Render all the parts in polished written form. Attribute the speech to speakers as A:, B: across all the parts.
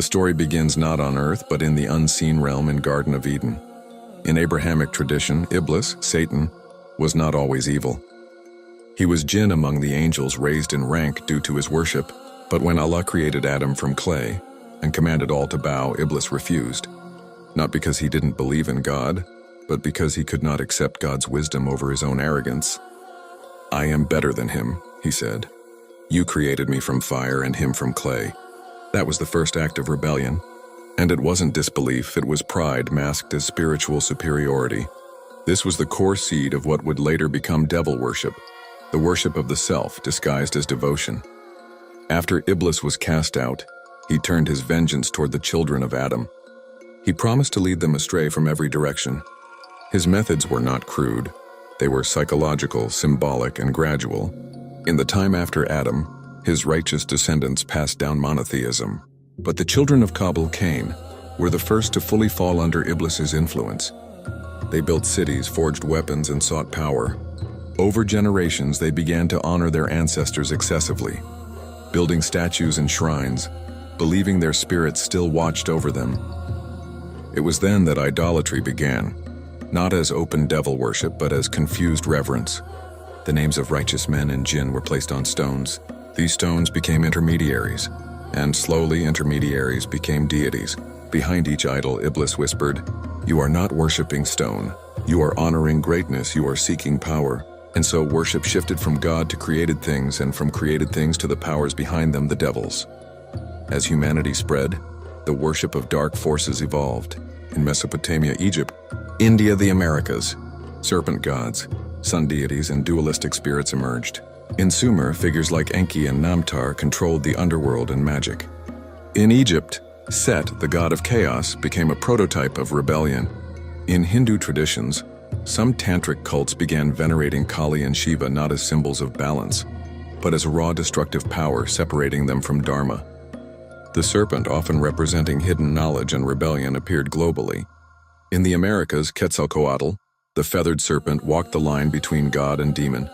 A: The story begins not on earth, but in the unseen realm in Garden of Eden. In Abrahamic tradition, Iblis, Satan, was not always evil. He was jinn among the angels, raised in rank due to his worship, but when Allah created Adam from clay and commanded all to bow, Iblis refused, not because he didn't believe in God, but because he could not accept God's wisdom over his own arrogance. "I am better than him," he said. "You created me from fire and him from clay." That was the first act of rebellion. And it wasn't disbelief, it was pride masked as spiritual superiority. This was the core seed of what would later become devil worship, the worship of the self disguised as devotion. After Iblis was cast out, he turned his vengeance toward the children of Adam. He promised to lead them astray from every direction. His methods were not crude. They were psychological, symbolic, and gradual. In the time after Adam, his righteous descendants passed down monotheism. But the children of Cain were the first to fully fall under Iblis's influence. They built cities, forged weapons, and sought power. Over generations, they began to honor their ancestors excessively, building statues and shrines, believing their spirits still watched over them. It was then that idolatry began, not as open devil worship, but as confused reverence. The names of righteous men and jinn were placed on stones. These stones became intermediaries, and slowly intermediaries became deities. Behind each idol, Iblis whispered, "You are not worshiping stone. You are honoring greatness. You are seeking power." And so worship shifted from God to created things, and from created things to the powers behind them, the devils. As humanity spread, the worship of dark forces evolved. In Mesopotamia, Egypt, India, the Americas, serpent gods, sun deities, and dualistic spirits emerged. In Sumer, figures like Enki and Namtar controlled the underworld and magic. In Egypt, Set, the god of chaos, became a prototype of rebellion. In Hindu traditions, some tantric cults began venerating Kali and Shiva not as symbols of balance, but as a raw destructive power separating them from Dharma. The serpent, often representing hidden knowledge and rebellion, appeared globally. In the Americas, Quetzalcoatl, the feathered serpent, walked the line between god and demon.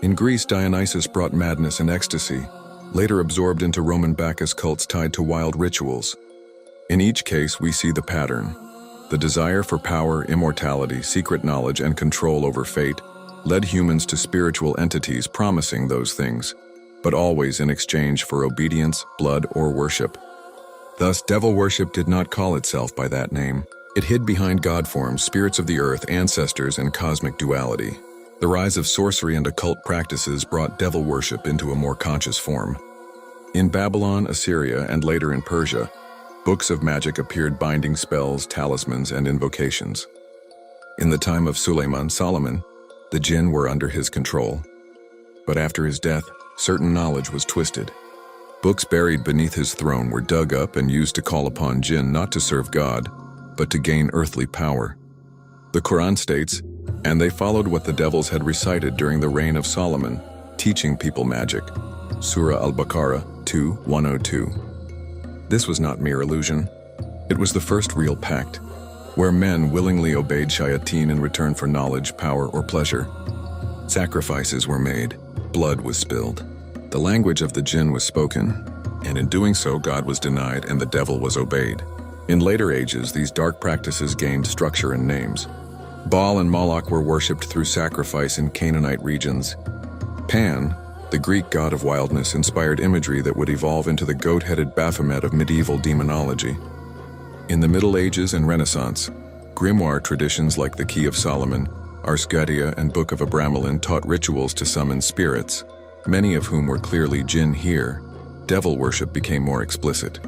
A: In Greece, Dionysus brought madness and ecstasy, later absorbed into Roman Bacchus cults tied to wild rituals. In each case, we see the pattern. The desire for power, immortality, secret knowledge, and control over fate led humans to spiritual entities promising those things, but always in exchange for obedience, blood, or worship. Thus, devil worship did not call itself by that name. It hid behind god forms, spirits of the earth, ancestors, and cosmic duality. The rise of sorcery and occult practices brought devil worship into a more conscious form. In Babylon, Assyria, and later in Persia, books of magic appeared binding spells, talismans, and invocations. In the time of Solomon, the jinn were under his control. But after his death, certain knowledge was twisted. Books buried beneath his throne were dug up and used to call upon jinn not to serve God, but to gain earthly power. The Quran states, "And they followed what the devils had recited during the reign of Solomon, teaching people magic." Surah Al-Baqarah 2:102. This was not mere illusion. It was the first real pact, where men willingly obeyed shayateen in return for knowledge, power, or pleasure. Sacrifices were made, blood was spilled. The language of the jinn was spoken, and in doing so, God was denied and the devil was obeyed. In later ages, these dark practices gained structure and names. Baal and Moloch were worshipped through sacrifice in Canaanite regions. Pan, the Greek god of wildness, inspired imagery that would evolve into the goat-headed Baphomet of medieval demonology. In the Middle Ages and Renaissance, grimoire traditions like the Key of Solomon, Ars Goetia, and Book of Abramelin taught rituals to summon spirits, many of whom were clearly jinn here. Devil worship became more explicit.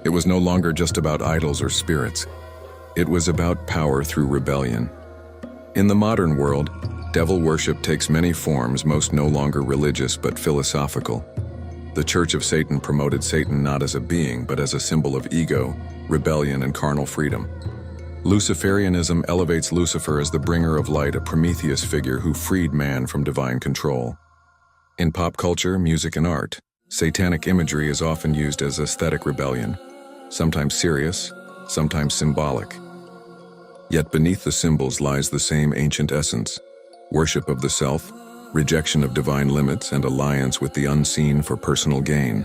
A: It was no longer just about idols or spirits. It was about power through rebellion. In the modern world, devil worship takes many forms, most no longer religious but philosophical. The Church of Satan promoted Satan not as a being, but as a symbol of ego, rebellion, and carnal freedom. Luciferianism elevates Lucifer as the bringer of light, a Prometheus figure who freed man from divine control. In pop culture, music, and art, satanic imagery is often used as aesthetic rebellion, sometimes serious, sometimes symbolic. Yet beneath the symbols lies the same ancient essence: worship of the self, rejection of divine limits, and alliance with the unseen for personal gain.